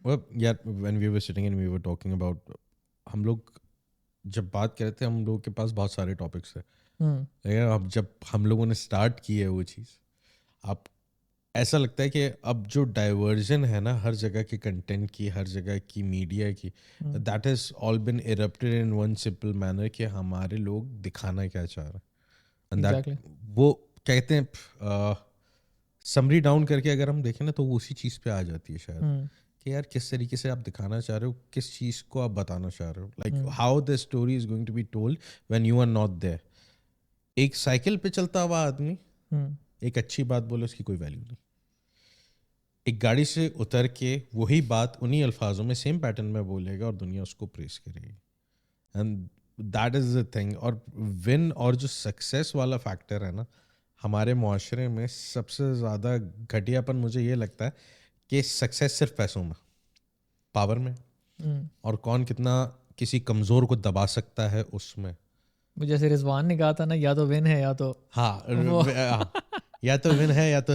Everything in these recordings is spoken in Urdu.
یار when we were sitting and we were talking about, ہم لوگ جب بات کرتے ہیں ہم لوگوں کے پاس بہت سارے ٹاپکس ہیں, لیکن اب جب ہم لوگوں نے اسٹارٹ کی ہے وہ چیز, اب ایسا لگتا ہے کہ اب جو ڈائیورژن ہے نا ہر جگہ کے کنٹینٹ کی, ہر جگہ کی میڈیا کی, that is all been erupted in one simple manner کہ ہمارے لوگ دکھانا کیا چاہ رہے ہیں. اینڈ دیٹ وہ کہتے ہیں سمری ڈاؤن کر کے اگر ہم دیکھیں نا تو وہ اسی چیز پہ آ جاتی ہے شاید, کہ یار کس طریقے سے آپ دکھانا چاہ رہے ہو, کس چیز کو آپ بتانا چاہ رہے ہو, like how the story is going to be told when you are not there. ایک سائیکل پہ چلتا ہوا آدمی ایک اچھی بات بولے اس کی کوئی ویلیو نہیں. ایک گاڑی سے اتر کے وہی بات انہی الفاظوں میں سیم پیٹرن میں بولے گا اور دنیا اس کو پریز کرے گی. And that is the thing. اور ون اور جو سکسیس والا فیکٹر ہے نا ہمارے معاشرے میں سب سے زیادہ گھٹیا پن مجھے یہ لگتا ہے کہ سکسیس صرف پیسوں میں, پاور میں, اور کون کتنا کسی کمزور کو دبا سکتا ہے اس میں. جیسے رضوان نے کہا تھا نا, یا تو ون ہے یا تو یا تو ون ہے یا تو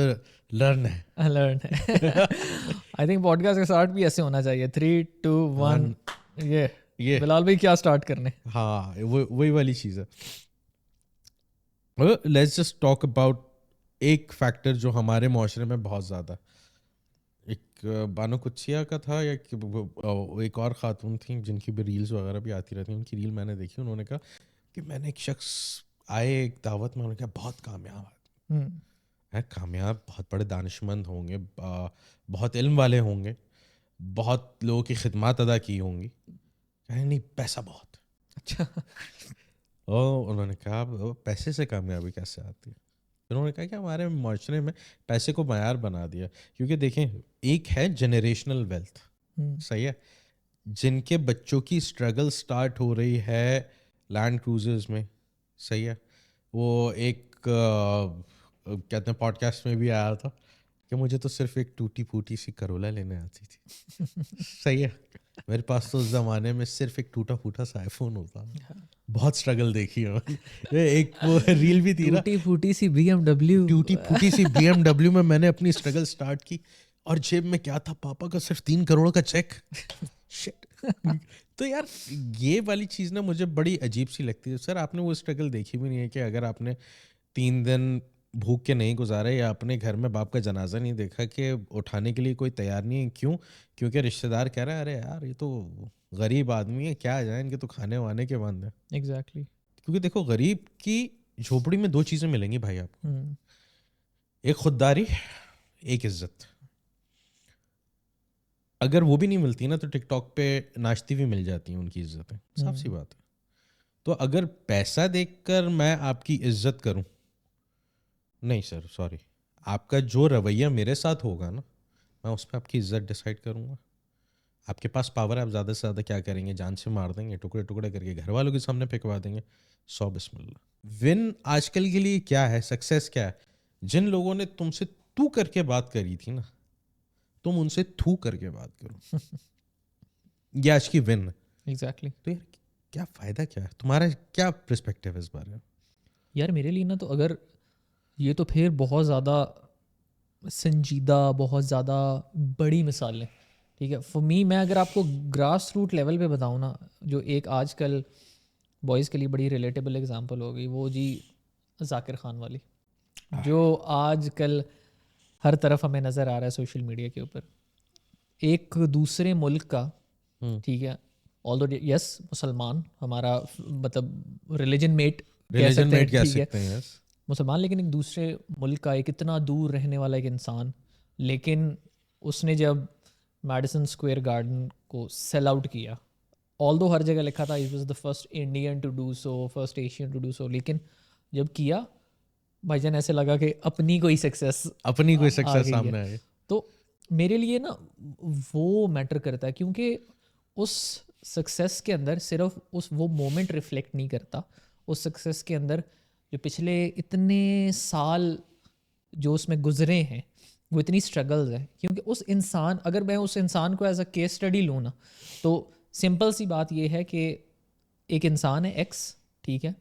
لرن ہے. لرن ہے. آئی تھنک پوڈ کاسٹ کا اسٹارٹ بھی ایسے ہونا چاہیے, 3 2 1. یہ بلال بھائی کیا اسٹارٹ کرنے. ہاں وہی والی چیز ہے. لیٹس جسٹ ٹاک اباؤٹ ایک فیکٹر جو ہمارے معاشرے میں بہت زیادہ, ایک بانو کچیا کا تھا یا ایک اور خاتون تھیں جن کی بھی ریلز وغیرہ بھی آتی رہتی ہیں, ان کی ریل میں نے دیکھی. انہوں نے کہا کہ میں نے ایک شخص آئے ایک دعوت میں, انہوں نے کہا بہت کامیاب ہے, کامیاب, بہت بڑے دانشمند ہوں گے, بہت علم والے ہوں گے, بہت لوگوں کی خدمات ادا کی ہوں گی, نہیں پیسہ بہت. اچھا. انہوں نے کہا پیسے سے کامیابی کیسے آتی ہے. انہوں نے کہا کہ ہمارے معاشرے میں پیسے کو معیار بنا دیا, کیونکہ دیکھیں ایک ہے جنریشنل ویلتھ, صحیح ہے, جن کے بچوں کی اسٹرگل اسٹارٹ ہو رہی ہے لینڈ کروزرز میں, صحیح ہے. وہ ایک کہتے ہیں پوڈ کاسٹ میں بھی آیا تھا کہ مجھے تو صرف ایک ٹوٹی پھوٹی سی کرولا لینے آتی تھی, صحیح ہے, میرے پاس تو اس زمانے میں صرف ایک ٹوٹا پھوٹا سا آئی فون ہوتا. بہت اسٹرگل دیکھی ہے. ایک وہ ریل بھی تھی نا, ٹوٹی پھوٹی سی بی ایم ڈبلیو, ٹوٹی پھوٹی سی بی ایم ڈبلیو میں نے اپنی اسٹرگل اسٹارٹ کی اور جیب میں کیا تھا, پاپا کا صرف 3 کروڑ کا چیک. تو یار یہ والی چیز نا مجھے بڑی عجیب سی لگتی ہے. سر آپ نے وہ اسٹرگل دیکھی بھی نہیں ہے کہ اگر آپ نے 3 دن بھوک کے نہیں گزارے یا اپنے گھر میں باپ کا جنازہ نہیں دیکھا کہ اٹھانے کے لیے کوئی تیار نہیں ہے. کیوں؟ کیونکہ رشتہ دار کہہ رہے ہیں ارے یار یہ تو غریب آدمی ہے, کیا جائیں ان کے تو کھانے وانے کے بند ہیں. ایگزیکٹلی. کیونکہ دیکھو غریب کی جھوپڑی میں 2 چیزیں ملیں گی بھائی آپ کو, ایک خودداری, ایک عزت. اگر وہ بھی نہیں ملتی نا تو ٹک ٹاک پہ ناشتی بھی مل جاتی ہیں ان کی عزتیں, صاف سی بات ہے. تو اگر پیسہ دیکھ کر میں آپ کی عزت کروں, نہیں سر سوری, آپ کا جو رویہ میرے ساتھ ہوگا نا میں اس پہ آپ کی عزت ڈیسائیڈ کروں گا. آپ کے پاس پاور ہے, آپ زیادہ سے زیادہ کیا کریں گے, جان سے مار دیں گے, ٹکڑے ٹکڑے کر کے گھر والوں کے سامنے پھینکوا دیں گے. 100 بسم اللہ. ون آج کل کے لیے کیا ہے, سکسیس کیا ہے, جن لوگوں نے تم سے تو کر کے بات کری تھی نا تم ان سے تھو کر کے بات کرو. یہ آج کی ون. ایگزیکٹلی. تو یار کیا فائدہ, کیا ہے تمہارا, کیا پرسپیکٹیو ہے اس بارے میں؟ یار میرے لیے نا تو اگر یہ تو پھر بہت زیادہ سنجیدہ, بہت زیادہ بڑی مثالیں, ٹھیک ہے. فور می, میں اگر آپ کو گراس روٹ لیول پہ بتاؤں نا, جو ایک آج کل بوائز کے لیے بڑی ریلیٹیبل ایگزامپل ہوگی وہ جی ذاکر خان والی, جو آج کل ہر طرف ہمیں نظر آ رہا ہے سوشل میڈیا کے اوپر. ایک دوسرے ملک کا, ٹھیک ہے, آلدو یس مسلمان, ہمارا مطلب ریلیجن میٹ کہہ سکتے ہیں مسلمان, لیکن ایک دوسرے ملک کا ایک اتنا دور رہنے والا ایک انسان, لیکن اس نے جب میڈیسن اسکوائر گارڈن کو سیل آؤٹ کیا, آلدو ہر جگہ لکھا تھا it was the first Indian to do so, first Asian to do so, لیکن جب کیا بھائی جان ایسے لگا کہ اپنی کوئی سکسیس سامنے آئی. تو میرے لیے نا وہ میٹر کرتا ہے, کیونکہ اس سکسیس کے اندر صرف وہ مومنٹ ریفلیکٹ نہیں کرتا, اس سکسیس کے اندر جو پچھلے اتنے سال جو اس میں گزرے ہیں وہ اتنی اسٹرگلز ہیں. کیونکہ اس انسان, اگر میں اس انسان کو ایز اے کیس اسٹڈی لوں نا تو سمپل سی بات یہ ہے کہ ایک انسان ہے ایکس, ٹھیک ہے,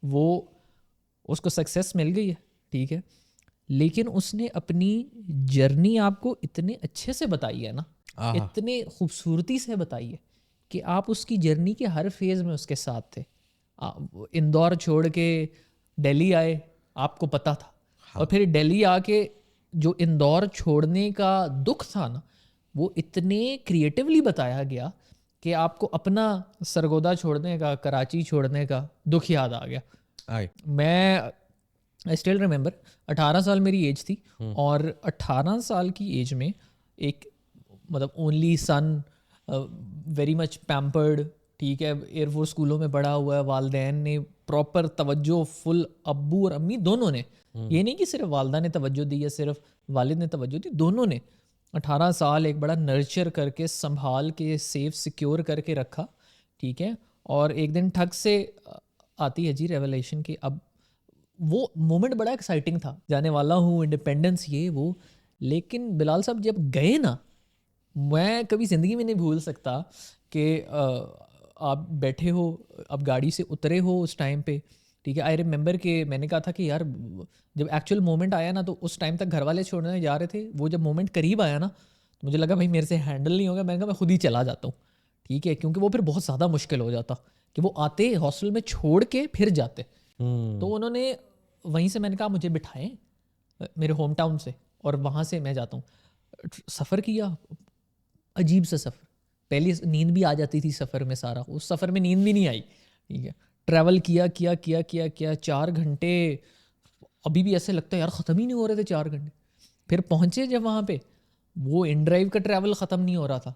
وہ اس کو سکسیس مل گئی ہے, ٹھیک ہے, لیکن اس نے اپنی جرنی آپ کو اتنے اچھے سے بتائی ہے نا, اتنے خوبصورتی سے بتائی ہے کہ آپ اس کی جرنی کے ہر فیز میں اس کے ساتھ تھے. اندور چھوڑ کے دہلی آئے, آپ کو پتہ تھا, اور پھر دہلی آ کے جو اندور چھوڑنے کا دکھ تھا نا, وہ اتنے کریٹیولی بتایا گیا کہ آپ کو اپنا سرگودا چھوڑنے کا, کراچی چھوڑنے کا دکھ یاد آ گیا. میں آئی اسٹل ریمبر 18 سال میری ایج تھی, اور 18 سال کی ایج میں ایک مطلب only son, very much pampered, ٹھیک ہے, ایئر فورس اسکولوں میں پڑھا ہوا ہے, والدین نے پراپر توجہ, فل ابو اور امی دونوں نے, یہ نہیں کہ صرف والدہ نے توجہ دی یا صرف والد نے توجہ دی, دونوں نے 18 سال ایک بڑا نرچر کر کے, سنبھال کے, سیف سیکیور کر کے رکھا, ٹھیک ہے. اور ایک دن ٹھگ سے آتی ہے جی ریولیشن کی. اب وہ مومنٹ بڑا ایکسائٹنگ تھا, جانے والا ہوں, انڈیپینڈنس, یہ وہ. لیکن بلال صاحب جب گئے نا, میں کبھی زندگی میں نہیں بھول سکتا کہ آپ بیٹھے ہو, اب گاڑی سے اترے ہو اس ٹائم پہ, ٹھیک ہے. آئی ریممبر کہ میں نے کہا تھا کہ یار جب ایکچوئل مومنٹ آیا نا, تو اس ٹائم تک گھر والے چھوڑنے جا رہے تھے, وہ جب مومنٹ قریب آیا نا, تو مجھے لگا بھائی میرے سے ہینڈل نہیں ہوگا, میں نے کہا میں خود ہی چلا جاتا ہوں, ٹھیک ہے, کیونکہ وہ پھر بہت زیادہ مشکل ہو جاتا کہ وہ آتے ہاسٹل میں چھوڑ کے پھر جاتے. تو انہوں نے وہیں سے, میں نے کہا مجھے بٹھائیں میرے ہوم ٹاؤن سے, اور وہاں سے میں جاتا ہوں. سفر کیا, عجیب سا سفر, پہلی نیند بھی آ جاتی تھی سفر میں, سارا اس سفر میں نیند بھی نہیں آئی, ٹھیک ہے. ٹریول کیا 4 گھنٹے, ابھی بھی ایسے لگتا ہے یار ختم ہی نہیں ہو رہے تھے 4 گھنٹے. پھر پہنچے جب وہاں پہ, وہ ان ڈرائیو کا ٹریول ختم نہیں ہو رہا تھا.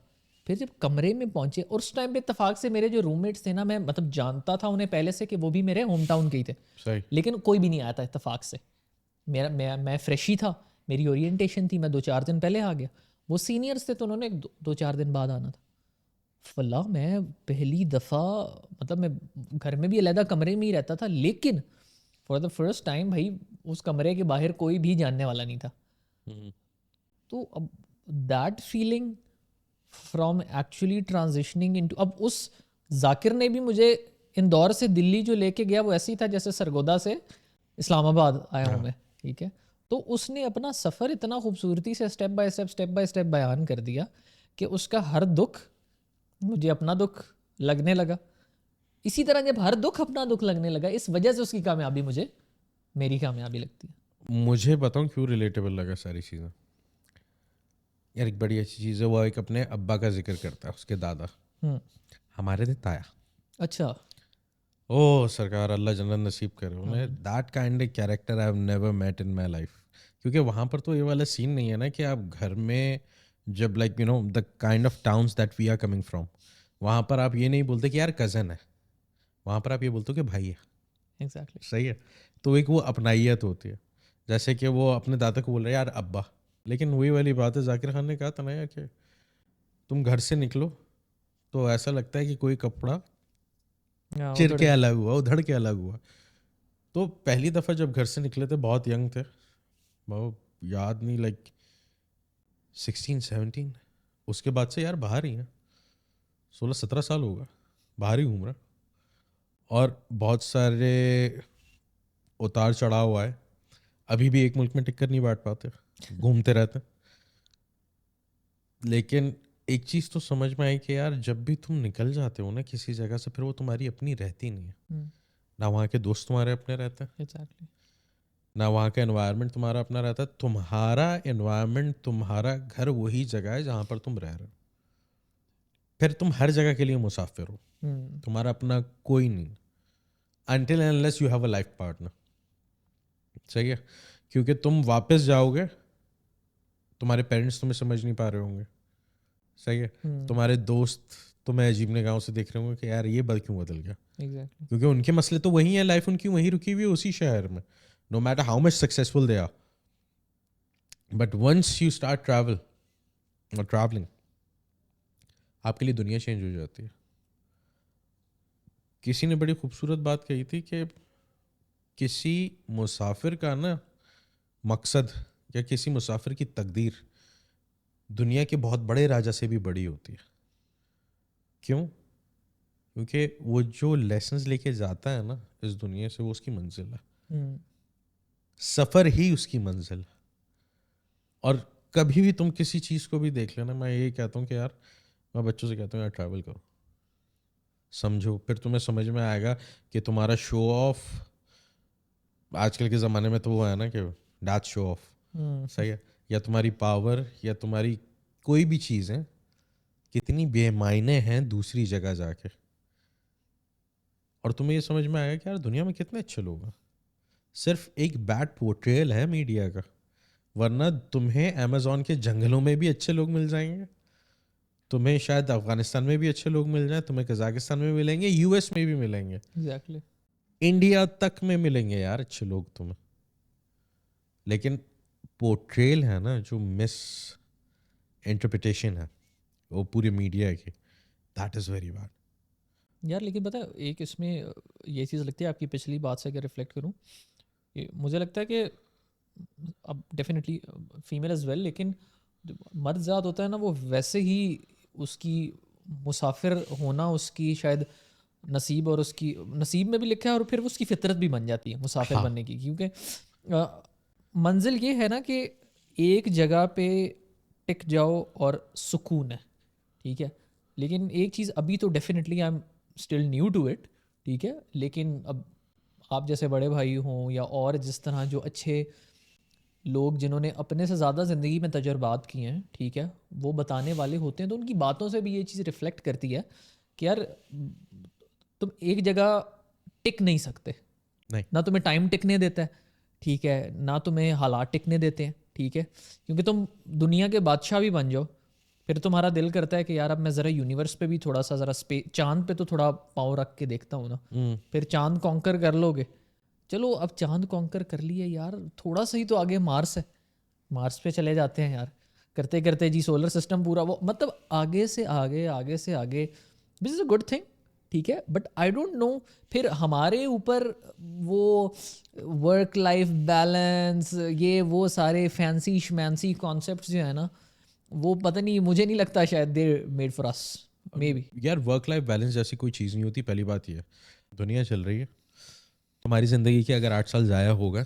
پھر جب کمرے میں پہنچے, اور اس ٹائم پہ اتفاق سے میرے جو روم میٹس تھے نا, میں مطلب جانتا تھا انہیں پہلے سے کہ وہ بھی میرے ہوم ٹاؤن کے ہی تھے, لیکن کوئی بھی نہیں آیا تھا اتفاق سے. میں فریش ہی تھا, میری اورینٹیشن تھی, میں 2-4 دن پہلے آ گیا. وہ سینئرس تھے تو انہوں نے 2-4 دن بعد آنا تھا. فلاں میں پہلی دفعہ, مطلب میں گھر میں بھی علیحدہ کمرے میں ہی رہتا تھا, لیکن فار دا فرسٹ ٹائم بھائی اس کمرے کے باہر کوئی بھی جاننے والا نہیں تھا. تو اب that feeling from actually transitioning into, اب اس ذاکر نے بھی مجھے اندور سے دلی جو لے کے گیا, وہ ایسے ہی تھا جیسے سرگودا سے اسلام آباد آیا ہوں میں, ٹھیک ہے. تو اس نے اپنا سفر اتنا خوبصورتی سے اسٹیپ بائی اسٹیپ بیان کر دیا کہ اس کا ہر دکھ مجھے اپنا دکھ لگنے لگا. اسی طرح جب ہر دکھ اپنا دکھ لگنے لگا, اس وجہ سے اس کی کامیابی مجھے میری کامیابی لگتی ہے. مجھے بتاؤں کیوں ریلیٹیبل لگا ساری چیزیں. یار ایک بڑی اچھی چیز ہے, وہ ایک اپنے ابا کا ذکر کرتا ہے, اس کے دادا, ہمارے تھے تایا. اچھا, او سرکار اللہ جنت نصیب کرے انہیں. That kind character I have never met in my life. کیونکہ وہاں پر تو یہ والا سین نہیں ہے نا کہ آپ گھر میں جب like you know the kind of towns that we are coming from, وہاں پر آپ یہ نہیں بولتے کہ یار کزن ہے, وہاں پر آپ یہ بولتے ہو کہ بھائی ہے. ایگزیکٹلی, صحیح ہے. تو ایک وہ اپنائیت ہوتی ہے, جیسے کہ وہ اپنے دادا کو بول رہے یار ابا. لیکن وہی والی بات ہے, ذاکر خان نے کہا تھا نا یار کہ تم گھر سے نکلو تو ایسا لگتا ہے کہ کوئی کپڑا چر کے الگ ہوا, ادھڑ کے الگ ہوا. تو پہلی دفعہ جب گھر سے نکلے تھے بہت ینگ تھے, بہت یاد نہیں, لائک 16-17. اس کے بعد سے یار باہر ہی ہیں, 16-17 سال ہوگا باہر ہی گھوم رہا, اور بہت سارے اتار چڑھا ہوا ہے. ابھی بھی ایک ملک میں ٹک کر نہیں بیٹھ پاتے, گھومتے رہتے. لیکن ایک چیز تو سمجھ میں آئی کہ یار جب بھی تم نکل جاتے ہو نا کسی جگہ سے, پھر وہ تمہاری اپنی رہتی نہیں ہے. نہ وہاں کے دوست تمہارے اپنے رہتے ہیں, نہ وہاں کا انوائرمنٹ تمہارا اپنا رہتا ہے. تمہارا انوائرمنٹ, تمہارا گھر وہی جگہ ہے جہاں پر تم رہ رہے ہو. پھر تم ہر جگہ کے لیے مسافر ہو, تمہارا اپنا کوئی نہیں, until and unless you have a life partner. صحیح ہے, کیونکہ تم واپس جاؤ گے, تمہارے پیرنٹس تمہیں سمجھ نہیں پا رہے ہوں گے. صحیح ہے, تمہارے دوست تمہیں عجیب نگاہوں سے دیکھ رہے ہوں گے کہ یار یہ کیوں بدل گیا. کیونکہ ان کے مسئلے تو وہی ہیں, لائف ان کی وہیں رکی ہوئی ہے اسی شہر میں, no matter how much successful they are. But once you start traveling, آپ کے لیے دنیا چینج ہو جاتی ہے. کسی نے بڑی خوبصورت بات کہی تھی کہ کسی مسافر کا نا مقصد یا کسی مسافر کی تقدیر دنیا کے بہت بڑے راجا سے بھی بڑی ہوتی ہے. کیوں؟ کیونکہ وہ جو لیسنز لے کے جاتا ہے نا اس دنیا سے, وہ اس کی منزل ہے. سفر ہی اس کی منزل ہے. اور کبھی بھی تم کسی چیز کو بھی دیکھ لینا, میں یہ کہتا ہوں کہ یار, میں بچوں سے کہتا ہوں یار ٹریول کرو, سمجھو, پھر تمہیں سمجھ میں آئے گا کہ تمہارا شو آف, آج کل کے زمانے میں تو وہ ہے نا کہ ڈیتھ شو آف, صحیح ہے, یا تمہاری پاور یا تمہاری کوئی بھی چیز ہے کتنی بے معنی ہیں دوسری جگہ جا کے, اور تمہیں یہ سمجھ میں آئے گا کہ یار دنیا میں کتنے اچھے لوگ ہیں, صرف ایک بیڈ پورٹریل ہے میڈیا کا, ورنہ تمہیں امیزون کے جنگلوں میں بھی اچھے لوگ مل جائیں گے, تمہیں شاید افغانستان میں بھی اچھے لوگ مل جائیں, تمہیں قزاقستان میں ملیں گے, یو ایس میں بھی ملیں گے, ایگزیکٹلی انڈیا تک میں ملیں گے یار اچھے لوگ تمہیں, لیکن پورٹریل ہے نا جو مس انٹرپریٹیشن ہے وہ پورے میڈیا کی, دیٹ از ویری بیڈ یار. لیکن پتہ ہے ایک اس میں یہ چیز لگتی ہے آپ کی پچھلی بات سے اگر ریفلیکٹ کروں, مجھے لگتا ہے کہ اب ڈیفینیٹلی فیمیل ایز ویل, لیکن مرد ذات ہوتا ہے نا وہ ویسے ہی اس کی مسافر ہونا اس کی شاید نصیب, اور اس کی نصیب میں بھی لکھا ہے, اور پھر اس کی فطرت بھی بن جاتی ہے مسافر بننے کی, کیونکہ منزل یہ ہے نا کہ ایک جگہ پہ ٹک جاؤ اور سکون ہے, ٹھیک ہے, لیکن ایک چیز ابھی تو definitely I'm still new to it, ٹھیک ہے, لیکن اب آپ جیسے بڑے بھائی ہوں یا اور جس طرح جو اچھے لوگ جنہوں نے اپنے سے زیادہ زندگی میں تجربات کیے ہیں, ٹھیک ہے, وہ بتانے والے ہوتے ہیں, تو ان کی باتوں سے بھی یہ چیز ریفلیکٹ کرتی ہے کہ یار تم ایک جگہ ٹک نہیں سکتے, نہ تمہیں ٹائم ٹکنے دیتا ہے, ٹھیک ہے, نہ تمہیں حالات ٹکنے دیتے ہیں, ٹھیک ہے, کیونکہ تم دنیا کے بادشاہ بھی بن جاؤ پھر تمہارا دل کرتا ہے کہ یار اب میں ذرا یونیورس پہ بھی تھوڑا سا ذرا چاند پہ تو تھوڑا پاؤں رکھ کے دیکھتا ہوں نا, پھر چاند کانکر کر لو گے, چلو اب چاند کانکر کر لیے یار, تھوڑا سا ہی تو آگے مارس ہے, مارس پہ چلے جاتے ہیں یار, کرتے کرتے جی سولر سسٹم پورا, وہ مطلب آگے سے آگے آگے سے آگے, دس از اے گڈ تھنگ, ٹھیک ہے, بٹ آئی ڈونٹ نو پھر ہمارے اوپر وہ ورک لائف بیلنس یہ وہ سارے فینسی شمینسی کانسیپٹس جو ہیں نا, وہ پتہ نہیں, مجھے نہیں لگتا شاید they made for us, maybe. یار ورک لائف بیلنس جیسی کوئی چیز نہیں ہوتی. پہلی بات یہ ہے دنیا چل رہی ہے, تمہاری زندگی کے اگر 8 سال ضائع ہو گئے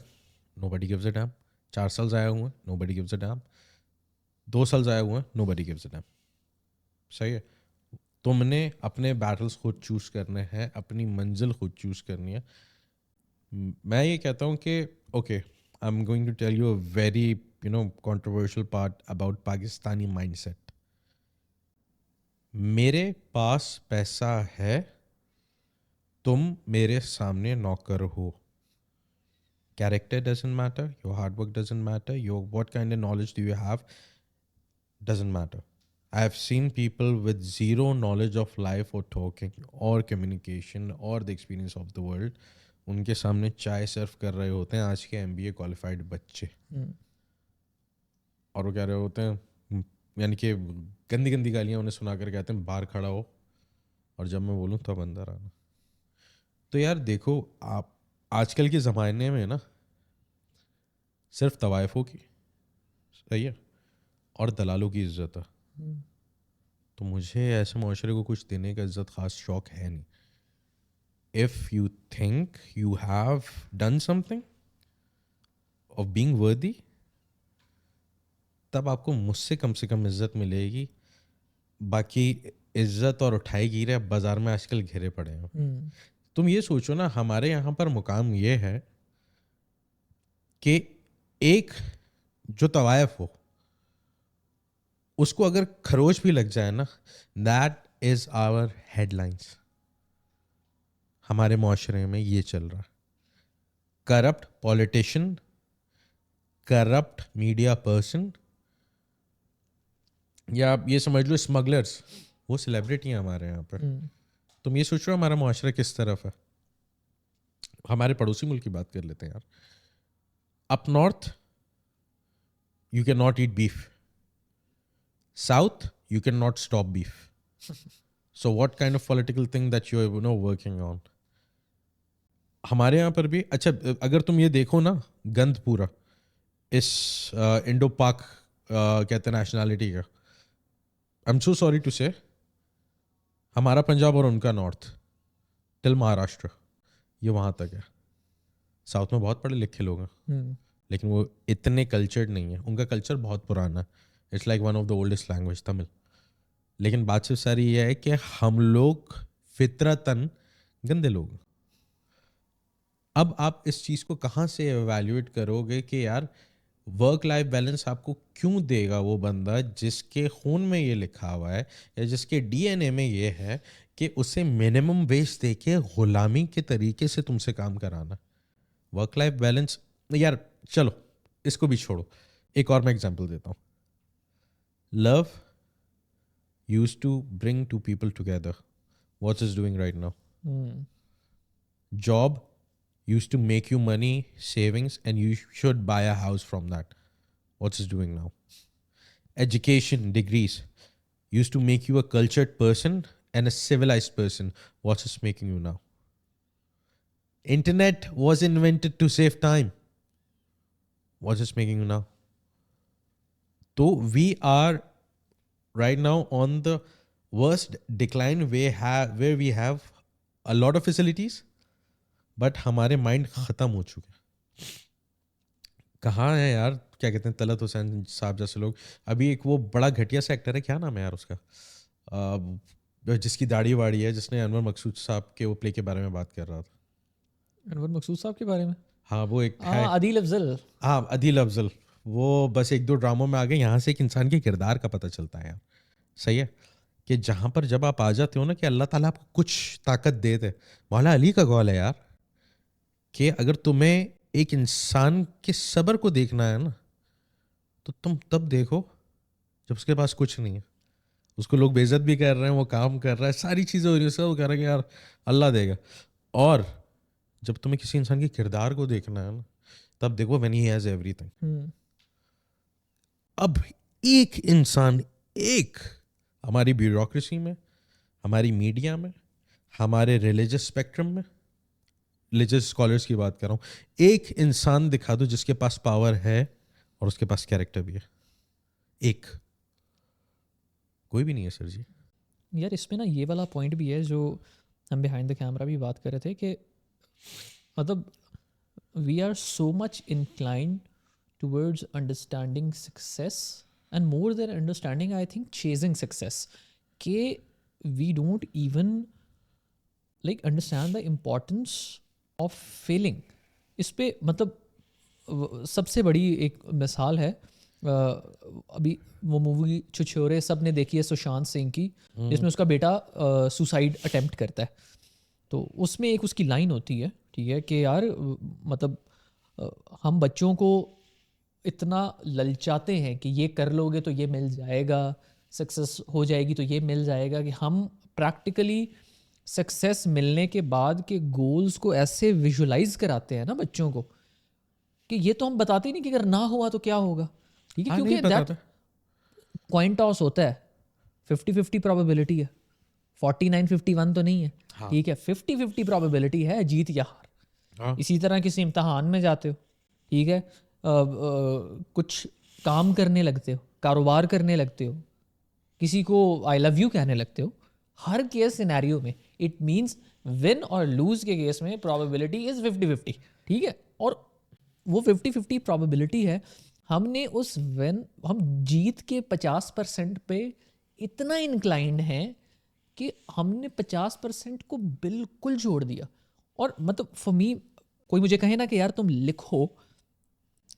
نو بڈی گیوز اے ڈیم, 4 سال ضائع ہوئے نو بڈی گیوز اے ڈیم, 2 سال ضائع ہوئے نو بڈی گیوز اے ڈیم, صحیح ہے. تم نے اپنے بیٹلز خود چوز کرنے ہیں, اپنی منزل خود چوز کرنی ہے. میں یہ کہتا ہوں کہ okay I'm going to tell you a very controversial part about Pakistani mindset. میرے پاس پیسہ ہے, تم میرے سامنے نوکر ہو. Character doesn't matter, your hard work doesn't matter, what kind of knowledge do you have doesn't matter. I have seen people with zero knowledge of life or talking or communication or the experience of the world, ان کے سامنے چائے سرو کر رہے ہوتے ہیں آج کے MBA qualified بچے, اور وہ کہہ رہے ہوتے ہیں, یعنی کہ گندی گندی گالیاں انہیں سنا کر کہتے ہیں باہر کھڑا ہو, اور جب میں بولوں تب اندر آنا. تو یار دیکھو آپ آج کل کے زمانے میں نا صرف طوائفوں کی, صحیح ہے, اور دلالوں کی عزت ہے. تو مجھے ایسے معاشرے کو کچھ دینے کا عزت خاص شوق ہے نہیں. If you think you have done something of being worthy, تب آپ کو مجھ سے کم عزت ملے گی. باقی عزت اور اٹھائے گیرے بازار میں آج کل گھرے پڑے ہیں. تم یہ سوچو نا, ہمارے یہاں پر مقام یہ ہے کہ ایک جو طوائف ہو اس کو اگر خروش بھی لگ جائے نا, that is our headlines. ہمارے معاشرے میں یہ چل رہا, corrupt politician, corrupt media person, یا آپ یہ سمجھ لو اسمگلرس, وہ سیلیبریٹی ہیں ہمارے یہاں پر. تم یہ سوچ رہے ہو ہمارا معاشرہ کس طرف ہے. ہمارے پڑوسی ملک کی بات کر لیتے ہیں یار. Up north you can not eat beef, south you can not stop beef. So what kind of political thing that you know working on. ہمارے یہاں پر بھی اچھا اگر تم یہ دیکھو نا, گند پورا اس انڈو پاک کہتے ہیں نیشنلٹی کا, I'm so sorry to say, ہمارا پنجاب اور ان کا نارتھ ٹل مہاراشٹر یہ وہاں تک ہے. ساؤتھ میں بہت پڑھے لکھے لوگ ہیں, لیکن وہ اتنے کلچرڈ نہیں ہیں. ان کا کلچر بہت پرانا ہے. It's like one of the oldest language Tamil. لیکن بات صرف ساری یہ ہے کہ ہم لوگ فطرتاً گندے لوگ. اب آپ اس چیز کو کہاں سے ایویلیویٹ کرو گے کہ یار ورک لائف بیلنس آپ کو کیوں دے گا وہ بندہ جس کے خون میں یہ لکھا ہوا ہے یا جس کے ڈی این اے میں یہ ہے کہ اسے منیمم ویج دے کے غلامی کے طریقے سے تم سے کام کرانا. ورک لائف بیلنس یار چلو اس کو بھی چھوڑو, ایک اور میں ایگزامپل دیتا ہوں. لو used to bring two people together. What's it doing right now? Job used to make you money, savings, and you should buy a house from that. What's it doing now? Education, degrees used to make you a cultured person and a civilized person. What's it making you now? Internet was invented to save time. What's it making you now? So we are right now on the worst decline where we have a lot of facilities but ہمارے مائنڈ ختم ہو چکے ہیں. کہاں ہے یار کیا کہتے ہیں طلعت حسین صاحب جیسے لوگ. ابھی ایک وہ بڑا گھٹیا سا ایکٹر ہے, کیا نام ہے یار اس کا, جس کی داڑھی واڑی ہے, جس نے انور مقصود صاحب کے وہ پلے کے بارے میں بات کر رہا تھا. انور مقصود صاحب کے بارے میں, ہاں وہ ایک ہے عدیل افضل. ہاں عدیل افضل. وہ بس ایک دو ڈراموں میں آگے, یہاں سے ایک انسان کے کردار کا پتہ چلتا ہے یار. صحیح ہے کہ جہاں پر جب آپ آ جاتے ہو نا کہ اللہ تعالیٰ آپ کو کچھ طاقت دے دے. مولا علی کا قول ہے یار کہ اگر تمہیں ایک انسان کے صبر کو دیکھنا ہے نا تو تم تب دیکھو جب اس کے پاس کچھ نہیں ہے. اس کو لوگ بے عزت بھی کر رہے ہیں, وہ کام کر رہا ہے, ساری چیزیں ہو رہی ہیں, اس کا وہ کہہ رہا ہے کہ یار اللہ دے گا. اور جب تمہیں کسی انسان کے کردار کو دیکھنا ہے نا تب دیکھو when he has everything. اب ایک انسان, ایک ہماری بیوروکریسی میں, ہماری میڈیا میں, ہمارے ریلیجس اسپیکٹرم میں, ریلیجس اسکالرس کی بات کر رہا ہوں, ایک انسان دکھا دو جس کے پاس پاور ہے اور اس کے پاس کیریکٹر بھی ہے. ایک کوئی بھی نہیں ہے سر جی. یار اس میں نا یہ والا پوائنٹ بھی ہے جو ہم بیہائنڈ دا کیمرہ بھی بات کر رہے تھے کہ مطلب we are so much inclined towards understanding success and more than understanding I think chasing success, کہ we don't even like understand the importance of feeling. اس پہ مطلب سب سے بڑی ایک مثال ہے, ابھی وہ مووی چھچھورے سب نے دیکھی ہے سشانت سنگھ کی, جس میں اس کا بیٹا سوسائڈ اٹیمپٹ کرتا ہے. تو اس میں ایک اس کی لائن ہوتی ہے, ٹھیک ہے, کہ یار مطلب ہم بچوں کو اتنا للچاتے ہیں کہ یہ کر لو گے تو یہ مل جائے گا, سکسیس ہو جائے گی تو یہ مل جائے گا, کہ ہم پریکٹیکلی سکسیس ملنے کے بعد کے گولز کو ایسے ویژولائز کراتے ہیں نا بچوں کو کہ یہ تو ہم بتاتے ہی نہیں کہ اگر نہ ہوا تو کیا ہوگا. ٹھیک ہے, کیونکہ دیٹ کوائن ٹاس ہوتا ہے, 50-50 پرابیبلٹی ہے, 49-51 تو نہیں ہے. ٹھیک ہے, 50-50 پرابیبلٹی ہے جیت یا ہار. اسی طرح کسی امتحان میں جاتے ہو, ٹھیک ہے, کچھ کام کرنے لگتے ہو, کاروبار کرنے لگتے ہو, کسی کو آئی لو یو کہنے لگتے ہو, ہر کیس سینیریو میں اٹ مینس ون اور لوز کے کیس میں پرابیبلٹی از 50-50. ٹھیک ہے, اور وہ 50-50 پرابیبلٹی ہے. ہم نے اس ہم جیت کے 50% پہ اتنا انکلائنڈ ہیں کہ ہم نے 50% کو بالکل چھوڑ دیا. اور مطلب فار می, کوئی مجھے کہے نا کہ یار تم لکھو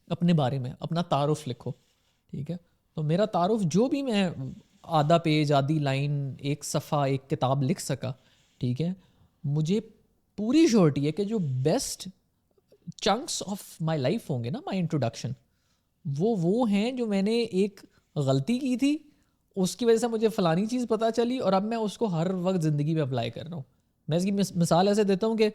اپنے بارے میں, اپنا تعارف لکھو, ٹھیک ہے, تو میرا تعارف جو بھی میں آدھا پیج, آدھی لائن, ایک صفحہ, ایک کتاب لکھ سکا, ٹھیک ہے, مجھے پوری شورٹی ہے کہ جو best chunks of my life ہوں گے نا, مائی انٹروڈکشن, وہ ہیں جو میں نے ایک غلطی کی تھی, اس کی وجہ سے مجھے فلانی چیز پتہ چلی اور اب میں اس کو ہر وقت زندگی میں اپلائی کر رہا ہوں. میں اس کی مثال ایسے دیتا ہوں کہ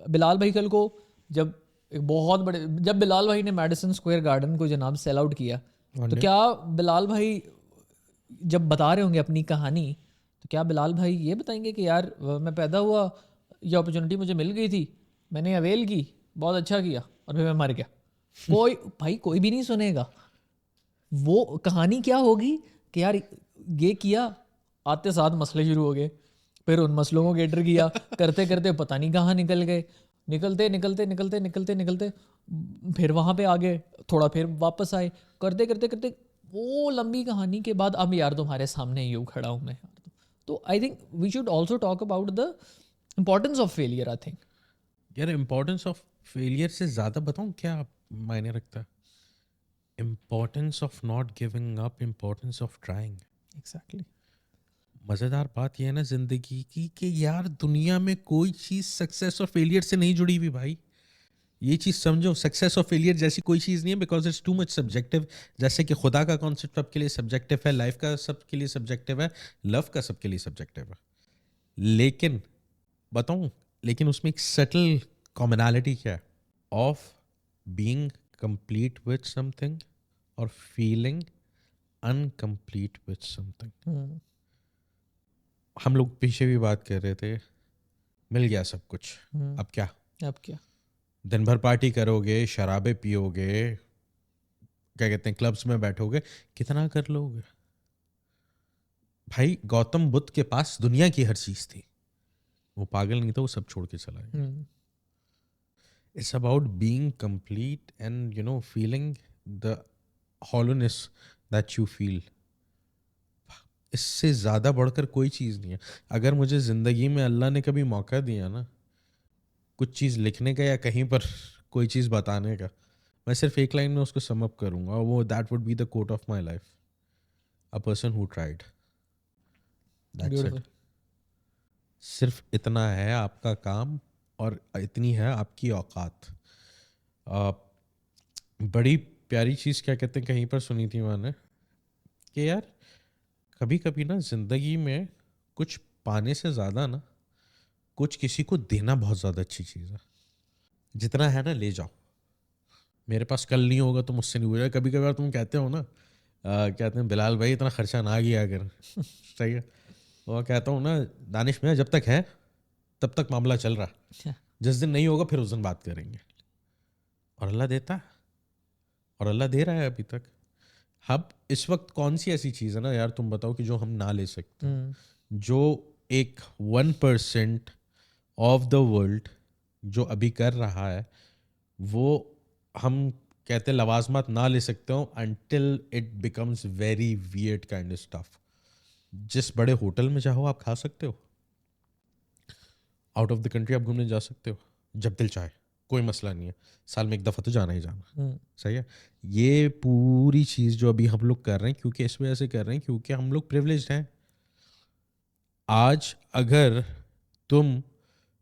بلال بھائی کل کو جب ایک بہت بڑے, جب بلال بھائی نے میڈیسن اسکوائر گارڈن کو جناب سیل آؤٹ کیا, تو کیا بلال بھائی جب بتا رہے ہوں گے اپنی کہانی, تو کیا بلال بھائی یہ بتائیں گے کہ یار میں پیدا ہوا, یہ اپرچونٹی مجھے مل گئی تھی, میں نے اویل کی, بہت اچھا کیا, اور پھر میں مر گیا؟ کوئی بھی نہیں سنے گا. وہ کہانی کیا ہوگی کہ یار یہ کیا, آتے ساتھ مسئلے شروع ہو گئے, پھر ان مسئلوں کو کیٹر کیا, کرتے کرتے پتہ نہیں کہاں نکل گئے, نکلتے پھر وہاں پہ آ گئے, تھوڑا پھر واپس آئے, کرتے کرتے کرتے وہ لمبی کہانی کے بعد اب یار تمہارے سامنے یوں کھڑا ہوں میں. تو I think we should also talk about the importance of failure. I think یار امپورٹنس آف فیلئر سے زیادہ بتاؤں کیا معنی رکھتا ہے؟ Importance of not giving up, importance of trying. Exactly. مزیدار بات یہ ہے نا زندگی کی کہ یار دنیا میں کوئی چیز سکسیس اور فیلئر سے نہیں جڑی ہوئی بھائی. یہ چیز سمجھو, سکسیس اور فیلئر جیسی کوئی چیز نہیں ہے, because it's too much subjective. جیسے کہ خدا کا کانسیپٹ سب کے لیے سبجیکٹیو ہے, لائف کا سب کے لیے سبجیکٹیو ہے, لو کا سب کے لیے سبجیکٹیو ہے. لیکن بتاؤں, لیکن اس میں ایک سٹل کامنالٹی کیا ہے, of being complete with something اور feeling incomplete with something. ہم لوگ پیچھے بھی بات کر رہے تھے, مل گیا سب کچھ, اب کیا؟ اب کیا؟ دن بھر پارٹی کرو گے, شرابیں پیو گے, کیا کہتے ہیں کلبس میں بیٹھو گے, کتنا کر لو گے بھائی؟ گوتم بدھ کے پاس دنیا کی ہر چیز تھی, وہ پاگل نہیں تھا, وہ سب چھوڑ کے چلا گیا. It's about being complete and feeling the hollowness that you feel. اس سے زیادہ بڑھ کر کوئی چیز نہیں ہے. اگر مجھے زندگی میں اللہ نے کبھی موقع دیا نا کچھ چیز لکھنے کا یا کہیں پر کوئی چیز بتانے کا, میں صرف ایک لائن میں اس کو سم اپ کروں گا, وہ that would be the quote of my life, a person who tried. That's it. صرف اتنا ہے آپ کا کام اور اتنی ہے آپ کی اوقات. بڑی پیاری چیز کیا کہتے ہیں کہیں پر سنی تھی میں نے کہ یار کبھی کبھی نا زندگی میں کچھ پانے سے زیادہ نا کچھ کسی کو دینا بہت زیادہ اچھی چیز ہے. جتنا ہے نا لے جاؤ, میرے پاس کل نہیں ہوگا تو مجھ سے نہیں ہوگا. کبھی کبھار تم کہتے ہو نا, کہتے ہیں بلال بھائی اتنا خرچہ نہ کیا کر, صحیح ہے. اور کہتا ہوں نا دانش میں جب تک ہے تب تک معاملہ چل رہا, جس دن نہیں ہوگا پھر اس دن بات کریں گے. اور اللہ دیتا ہے, اور اللہ دے رہا ہے ابھی تک. اب اس وقت کون سی ایسی چیز ہے نا یار تم بتاؤ کہ جو ہم نہ لے سکتے, جو ایک 1% آف دا ورلڈ جو ابھی کر رہا ہے وہ ہم کہتے ہیں لوازمات نہ لے سکتے ہوں until it becomes very weird kind of stuff. جس بڑے ہوٹل میں چاہو آپ کھا سکتے ہو, آؤٹ آف دا کنٹری آپ گھومنے جا سکتے ہو جب دل چاہے, کوئی مسئلہ نہیں ہے, سال میں ایک دفعہ تو جانا ہی جانا, صحیح ہے. یہ پوری چیز جو ابھی ہم لوگ کر رہے ہیں کیونکہ اس وجہ سے کر رہے ہیں کیونکہ ہم لوگ پریولیجڈ ہیں. آج اگر تم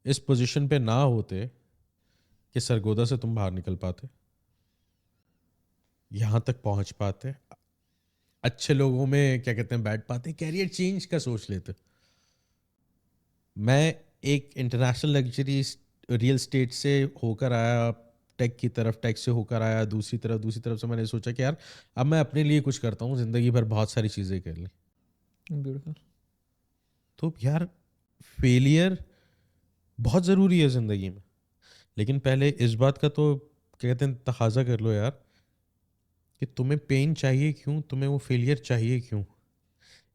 اس پوزیشن پہ نہ ہوتے کہ سرگودا سے تم باہر نکل پاتے, یہاں تک پہنچ پاتے, اچھے لوگوں میں کیا کہتے ہیں بیٹھ پاتے, کیریئر چینج کا سوچ لیتے. میں ایک انٹرنیشنل لگژری ریئل اسٹیٹ سے ہو کر آیا ٹیک کی طرف, ٹیک سے ہو کر آیا دوسری طرف سے میں نے سوچا کہ یار اب میں اپنے لیے کچھ کرتا ہوں, زندگی بھر بہت ساری چیزیں کر لی. تو یار فیلئر بہت ضروری ہے زندگی میں, لیکن پہلے اس بات کا تو کیا کہتے ہیں تقاضا کر لو یار کہ تمہیں پین چاہیے کیوں, تمہیں وہ فیلئر چاہیے کیوں.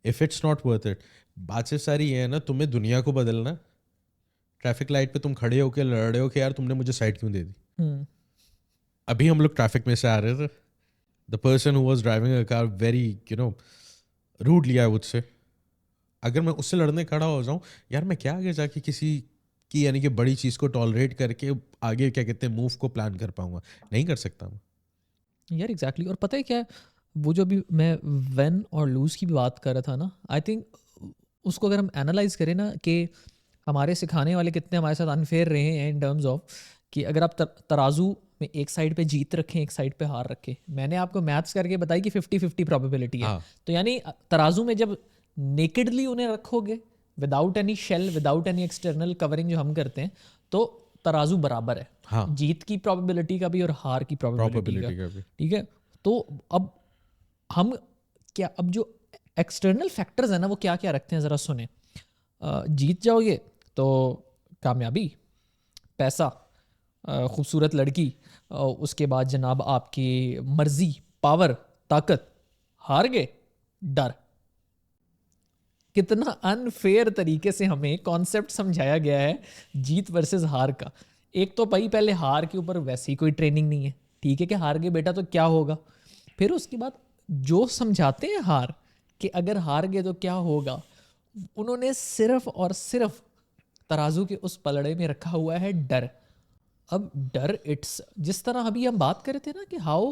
If it's not worth it. بات سے ساری یہ ہے نا تمہیں دنیا کو بدلنا, ٹریفک لائٹ پہ تم کھڑے ہو کے لڑ رہے ہو کہ یار تم نے مجھے سائڈ کیوں دے دی. ابھی ہم لوگ ٹریفک میں سے آ رہے تھے, the person who was driving a car very rudely I would say, اگر میں اس سے لڑنے کھڑا ہو جاؤں یار میں کیا آگے جا کے کسی کی یعنی کہ بڑی چیز کو ٹالریٹ کر کے آگے کیا کہتے ہیں موو کو پلان کر پاؤں گا, نہیں کر سکتا میں یار. ایگزیکٹلی. اور پتہ ہے کیا, وہ جو ابھی میں وین اور لوز کی بھی بات کر رہا تھا نا, آئی تھنک اس کو اگر ہم اینالائز کریں نا کہ ہمارے سکھانے والے کتنے ہمارے ساتھ انفیئر رہے ہیں ان ٹرمز آف کہ اگر آپ ترازو میں ایک سائڈ پہ جیت رکھیں ایک سائڈ پہ ہار رکھیں. میں نے آپ کو میتھس کر کے بتائی کہ 50-50 پرابیبلٹی ہے. تو یعنی ترازو میں جب نیکڈلی انہیں رکھو گے without any shell without any external covering جو ہم کرتے ہیں تو ترازو برابر ہے, جیت کی پرابیبلٹی کا بھی اور ہار کی پرابیبلٹی کا بھی. ٹھیک ہے. تو اب ہم کیا, اب جو ایکسٹرنل فیکٹرز ہیں نا وہ کیا کیا رکھتے ہیں ذرا سنیں. جیت جاؤ گے تو کامیابی, پیسہ, خوبصورت لڑکی, اس کے بعد جناب آپ کی مرضی, پاور, طاقت. ہار گئے, ڈر. کتنا انفیئر طریقے سے ہمیں کانسیپٹ سمجھایا گیا ہے جیت ورسز ہار کا. ایک تو بھائی پہلے ہار کے اوپر ویسی کوئی ٹریننگ نہیں ہے, ٹھیک ہے کہ ہار گئے بیٹا تو کیا ہوگا. پھر اس کے بعد جو سمجھاتے ہیں ہار کہ اگر ہار گئے تو کیا ہوگا, انہوں نے صرف اور صرف ترازو کے اس پلڑے میں رکھا ہوا ہے ڈر. اب ڈر اٹس, جس طرح ابھی ہم بات کر رہے تھے نا کہ how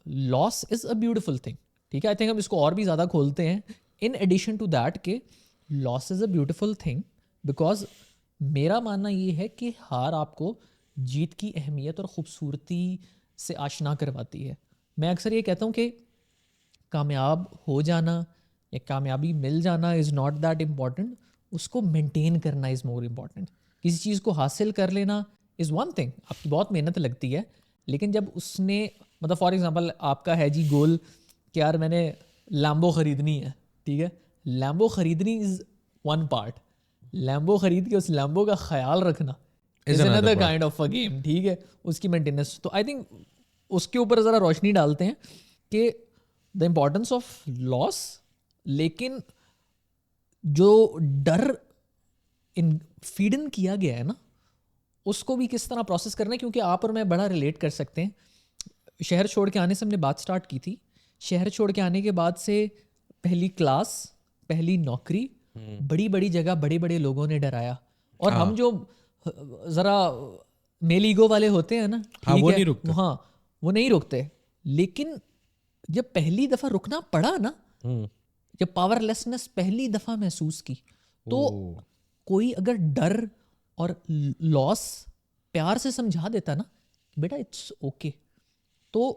loss is a beautiful thing, ٹھیک ہے, آئی تھنک ہم اس کو اور بھی زیادہ کھولتے ہیں ان ایڈیشن ٹو دیٹ کہ لاس is a beautiful thing, because میرا ماننا یہ ہے کہ ہار آپ کو جیت کی اہمیت اور خوبصورتی سے آشنا کرواتی ہے. میں اکثر یہ کہتا ہوں کہ کامیاب ہو جانا یا کامیابی مل جانا از ناٹ دیٹ امپورٹنٹ, اس کو مینٹین کرنا از مور امپورٹنٹ. کسی چیز کو حاصل کر لینا از ون تھنگ, آپ کی بہت محنت لگتی ہے, لیکن جب اس نے مطلب فار ایگزامپل آپ کا ہے جی گول کہ یار میں نے لیمبو خریدنی ہے, ٹھیک ہے, لیمبو خریدنی از ون پارٹ, لیمبو خرید کے اس لیمبو کا خیال رکھنا از another kind of a game, ٹھیک ہے, اس کی مینٹیننس. تو آئی تھنک اس کے اوپر ذرا روشنی ڈالتے ہیں کہ دا امپورٹنس آف لاس, لیکن جو ڈر ان فیڈ ان کیا گیا ہے نا اس کو بھی کس طرح پروسیس کرنا ہے, کیونکہ آپ اور میں بڑا ریلیٹ کر سکتے ہیں. شہر چھوڑ کے آنے سے ہم نے بات سٹارٹ کی تھی, شہر چھوڑ کے آنے کے بعد سے پہلی کلاس, پہلی نوکری, بڑی بڑی جگہ بڑے بڑے لوگوں نے ڈرایا, اور ہم جو ذرا میل ایگو والے ہوتے ہیں نا, ٹھیک ہے, ہاں وہ نہیں رکتے, لیکن جب پہلی دفعہ رکنا پڑا نا, جب پاور لیسنس پہلی دفعہ محسوس کی, تو کوئی اگر ڈر اور لاس پیار سے سمجھا دیتا نا بیٹا اٹس اوکے, تو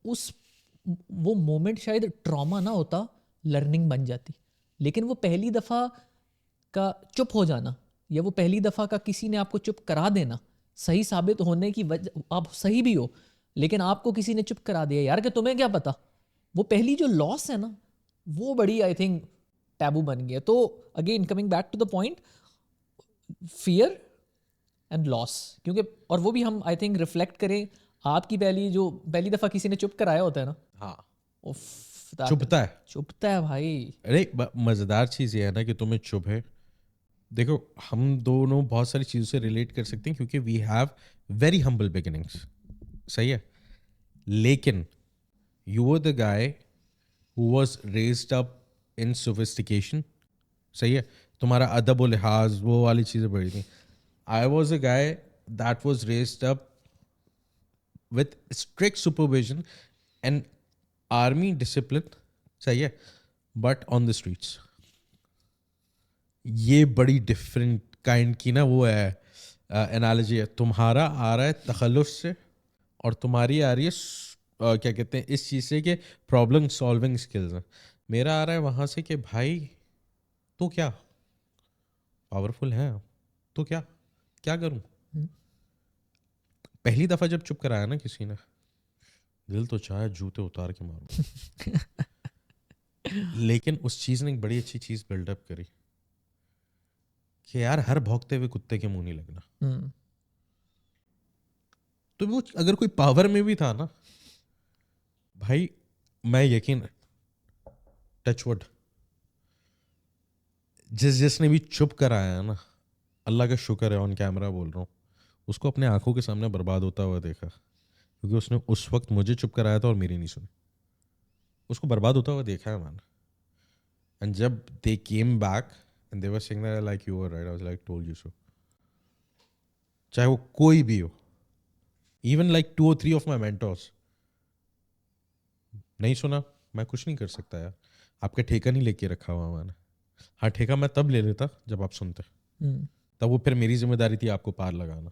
اس وہ مومنٹ شاید ٹراما نہ ہوتا, لرننگ بن جاتی. لیکن وہ پہلی دفعہ کا چپ ہو جانا یا وہ پہلی دفعہ کا کسی نے آپ کو چپ کرا دینا, صحیح ثابت ہونے کی وجہ, آپ صحیح بھی ہو لیکن آپ کو کسی نے چپ کرا دیا یار کہ تمہیں کیا پتا, وہ پہلی جو لاس ہے نا وہ بڑی آئی تھنک ٹیبو بن گیا. تو again coming back to the point, fear and loss, کیونکہ اور وہ بھی ہم آئی تھنک ریفلیکٹ کریں, آپ کی پہلی دفعہ کسی نے چپ کرایا ہوتا ہے نا, ہاں چبھتا ہے بھائی. ارے مزیدار چیز یہ ہے نا کہ تمہیں چبھ ہے. دیکھو ہم دونوں بہت ساری چیزوں سے ریلیٹ کر سکتے ہیں کیونکہ we have very humble beginnings, صحیح ہے, لیکن you were the guy who was raised up in sophistication, صحیح ہے, تمہارا ادب و لحاظ وہ والی چیزیں بڑی تھیں. I was a guy that was raised up with strict supervision and army discipline, صحیح ہے, بٹ آن دا اسٹریٹس. یہ بڑی ڈفرینٹ کائنڈ کی نا وہ ہے انالوجی ہے. تمہارا آ رہا ہے تخلص سے اور تمہاری آ رہی ہے کیا کہتے ہیں اس چیز سے کہ پرابلم سالونگ اسکلز ہیں. میرا آ رہا ہے وہاں سے کہ بھائی تو کیا پاورفل ہے تو کیا کروں. پہلی دفعہ جب چپ کرایا نا کسی نے, دل تو چاہے جوتے اتار کے مارو, لیکن اس چیز نے ایک بڑی اچھی چیز بلڈ اپ کری کہ یار ہر بھونکتے ہوئے کتے کے منہ نہیں لگنا. تو وہ اگر کوئی پاور میں بھی تھا نا بھائی, میں یقین ٹچ وڈ جس نے بھی چپ کرایا نا, اللہ کا شکر ہے آن کیمرہ بول رہا ہوں, اس کو اپنے آنکھوں کے سامنے برباد ہوتا ہوا دیکھا, کیونکہ اس نے اس وقت مجھے چپ کرایا تھا اور میری نہیں سنی, اس کو برباد ہوتا ہوا دیکھا ہے میں نے. اینڈ جب they came back and they were seeing that like you were right, I was like told you so. چاہے وہ کوئی بھی ہو, even like 2 or 3 of my mentors, نہیں سنا میں کچھ نہیں کر سکتا یار, آپ کا ٹھیکہ نہیں لے کے رکھا ہوا میں نے. ہاں ٹھیکہ میں تب لے لیتا جب آپ سنتے, تب وہ پھر میری ذمہ داری تھی آپ کو پار لگانا.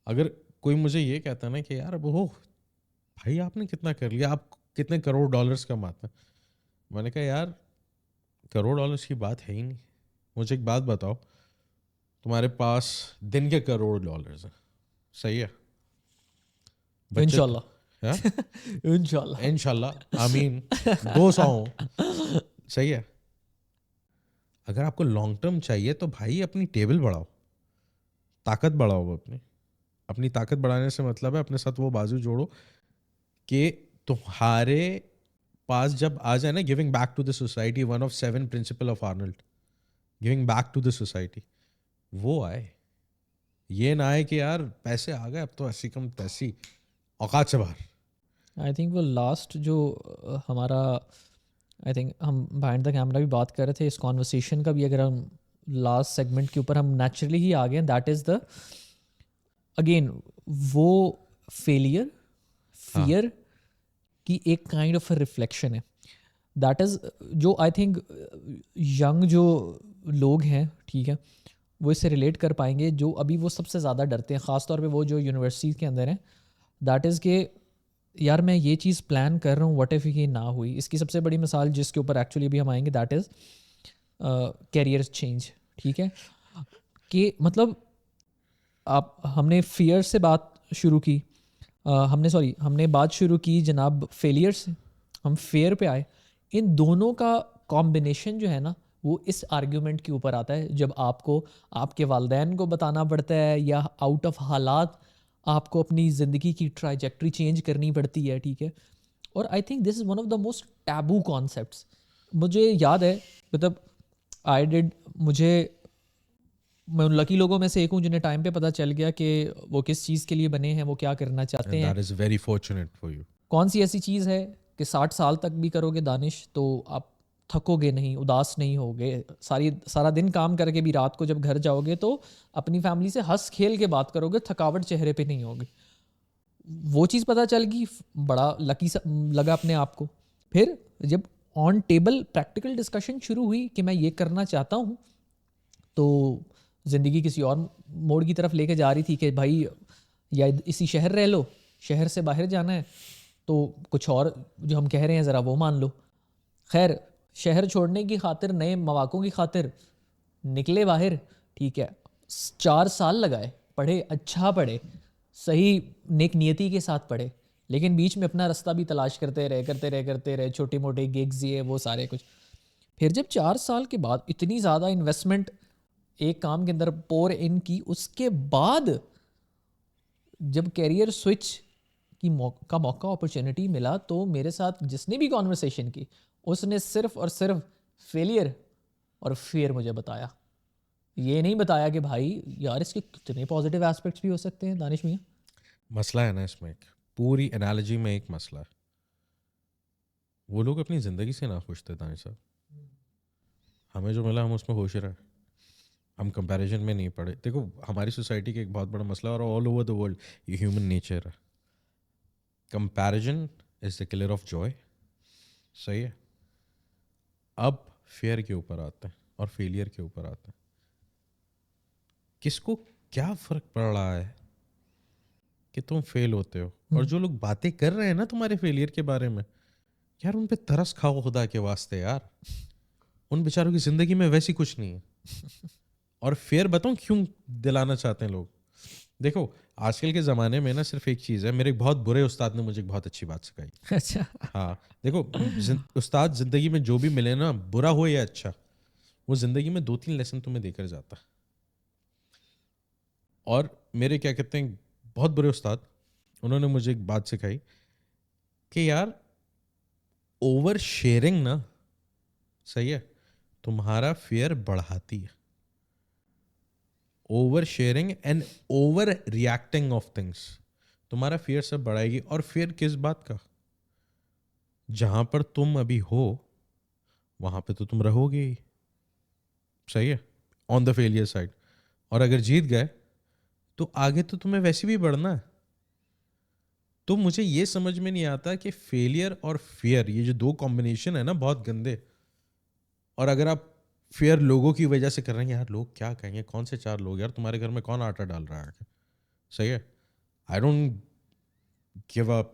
اگر کوئی مجھے یہ کہتا نا کہ یار وہ بھائی آپ نے کتنا کر لیا, آپ کتنے کروڑ ڈالرس کماتے ہیں, میں نے کہا یار کروڑ ڈالرس کی بات ہے ہی نہیں, مجھے ایک بات بتاؤ, تمہارے پاس دن کے کروڑ ڈالرز ہیں, صحیح ہے, انشاءاللہ انشاءاللہ آمین 200 ہوں, صحیح ہے. اگر آپ کو لانگ ٹرم چاہیے تو بھائی اپنی ٹیبل بڑھاؤ, طاقت بڑھاؤ. اپنی طاقت بڑھانے سے مطلب ہے اپنے ساتھ وہ بازو جوڑو کہ تمہارے پاس جب آ جائے نا giving back to the society, one of 7 principle of Arnold, giving back to the society, وہ آئے. یہ نہ آئے کہ یار پیسے آ گئے اب تو ایسی کم تیسی اوقات سے باہر. آئی تھنک وہ لاسٹ جو ہمارا آئی تھنک ہم بہائنڈ دا کیمرہ بھی بات کر رہے تھے اس کانورسیشن کا بھی, اگر ہم لاسٹ سیگمنٹ کے اوپر ہم نیچرلی ہی آ گئے, دیٹ از دا اگین وہ فیلئر فیئر کی ایک کائنڈ آف اے ریفلیکشن ہے. دیٹ از جو آئی تھنک ینگ جو لوگ ہیں, ٹھیک ہے, وہ اس سے ریلیٹ کر پائیں گے, جو ابھی وہ سب سے زیادہ ڈرتے ہیں, خاص طور پہ وہ جو یونیورسٹیز کے اندر ہیں. دیٹ از کہ یار میں یہ چیز پلان کر رہا ہوں, واٹ ایف یہ نہ ہوئی. اس کی سب سے بڑی مثال جس کے اوپر ایکچولی ابھی ہم آئیں گے, دیٹ از کیریئر چینج. ٹھیک ہے, کہ مطلب ہم نے فیئر سے بات شروع کی, ہم نے بات شروع کی جناب فیلئر سے, ہم فیئر پہ آئے. ان دونوں کا کمبینیشن جو ہے نا وہ اس آرگیومنٹ کے اوپر آتا ہے جب آپ کو آپ کے والدین کو بتانا پڑتا ہے, یا آؤٹ آف حالات آپ کو اپنی زندگی کی ٹراجیکٹری چینج کرنی پڑتی ہے. ٹھیک ہے, اور I think this is one of the most taboo concepts. مجھے یاد ہے مطلب میں ان لکی لوگوں میں سے ایک ہوں جنہیں ٹائم پہ پتہ چل گیا کہ وہ کس چیز کے لیے بنے ہیں, وہ کیا کرنا چاہتے ہیں. That is very fortunate for you. کون سی ایسی چیز ہے کہ 60 سال تک بھی کرو گے دانش تو آپ تھکو گے نہیں, اداس نہیں ہوگے, سارا دن کام کر کے بھی رات کو جب گھر جاؤ گے تو اپنی فیملی سے ہنس کھیل کے بات کرو گے, تھکاوٹ چہرے پہ نہیں ہوگی. وہ چیز پتہ چل گئی, بڑا لکی لگا اپنے آپ کو. پھر جب آن ٹیبل پریکٹیکل ڈسکشن شروع ہوئی کہ میں یہ کرنا چاہتا ہوں, تو زندگی کسی اور موڑ کی طرف لے کے جا رہی تھی کہ بھائی یا اسی شہر رہ لو, شہر سے باہر جانا ہے تو کچھ اور جو ہم کہہ رہے ہیں ذرا وہ مان لو. خیر, شہر چھوڑنے کی خاطر, نئے مواقعوں کی خاطر نکلے باہر. ٹھیک ہے, 4 سال لگائے, پڑھے, اچھا پڑھے, صحیح نیک نیتی کے ساتھ پڑھے, لیکن بیچ میں اپنا رستہ بھی تلاش کرتے رہے, چھوٹے موٹے گیگز یہ وہ سارے کچھ. پھر جب 4 سال کے بعد اتنی زیادہ انویسٹمنٹ ایک کام کے اندر پور ان کی, اس کے بعد جب کیریئر سوئچ کا موقع اپرچونٹی ملا, تو میرے ساتھ جس نے بھی کانورسیشن کی اس نے صرف اور صرف فیلئر اور فیئر مجھے بتایا. یہ نہیں بتایا کہ بھائی یار اس کے کتنے پازیٹیو ایسپیکٹس بھی ہو سکتے ہیں. دانش میاں مسئلہ ہے نا اس میں, ایک پوری انالوجی میں ایک مسئلہ ہے. وہ لوگ اپنی زندگی سے نہ خوش تھے دانش صاحب. ہمیں جو ملا ہم اس میں خوش رہے, ہم کمپیریزن میں نہیں پڑے. دیکھو ہماری سوسائٹی کا ایک بہت بڑا مسئلہ اور آل اوور دا ورلڈ یہ ہیومن نیچر ہے. Comparison is the colour of joy. صحیح ہے. اب فیئر کے اوپر آتے ہیں اور فیلئر کے اوپر آتے ہیں. کس کو کیا فرق پڑ رہا ہے کہ تم فیل ہوتے ہو, اور جو لوگ باتیں کر رہے ہیں نا تمہارے فیلئر کے بارے میں, یار ان پہ ترس کھاؤ خدا کے واسطے. یار ان بیچاروں کی زندگی میں ویسی کچھ نہیں ہے. اور فیئر بتاؤں کیوں دلانا چاہتے ہیں لوگ. دیکھو آج کل کے زمانے میں نا صرف ایک چیز ہے. میرے ایک بہت برے استاد نے مجھے ایک بہت اچھی بات سکھائی. اچھا, ہاں دیکھو استاد زندگی میں جو بھی ملے نا, برا ہو یا اچھا, وہ زندگی میں 2-3 لیسن تمہیں دے کر جاتا. اور میرے کیا کہتے ہیں بہت برے استاد, انہوں نے مجھے ایک بات سکھائی کہ یار اوور شیئرنگ نا, صحیح ہے, تمہارا فیئر بڑھاتی ہے. Over sharing and over reacting of things تمہارا فیئر سب بڑھائے گی. اور فیئر کس بات کا؟ جہاں پر تم ابھی ہو وہاں پہ تو تم رہو گے ہی. صحیح ہے, آن دا فیلئر سائڈ. اور اگر جیت گئے تو آگے تو تمہیں ویسے بھی بڑھنا ہے. تو مجھے یہ سمجھ میں نہیں آتا کہ فیلئر اور فیئر یہ جو 2 کمبینیشن ہے نا بہت گندے. اور اگر آپ فیئر لوگوں کی وجہ سے کر رہے ہیں, یار لوگ کیا کہیں گے, کون سے 4 لوگ, یار تمہارے گھر میں کون آٹا ڈال رہا ہے. صحیح ہے. I don't give up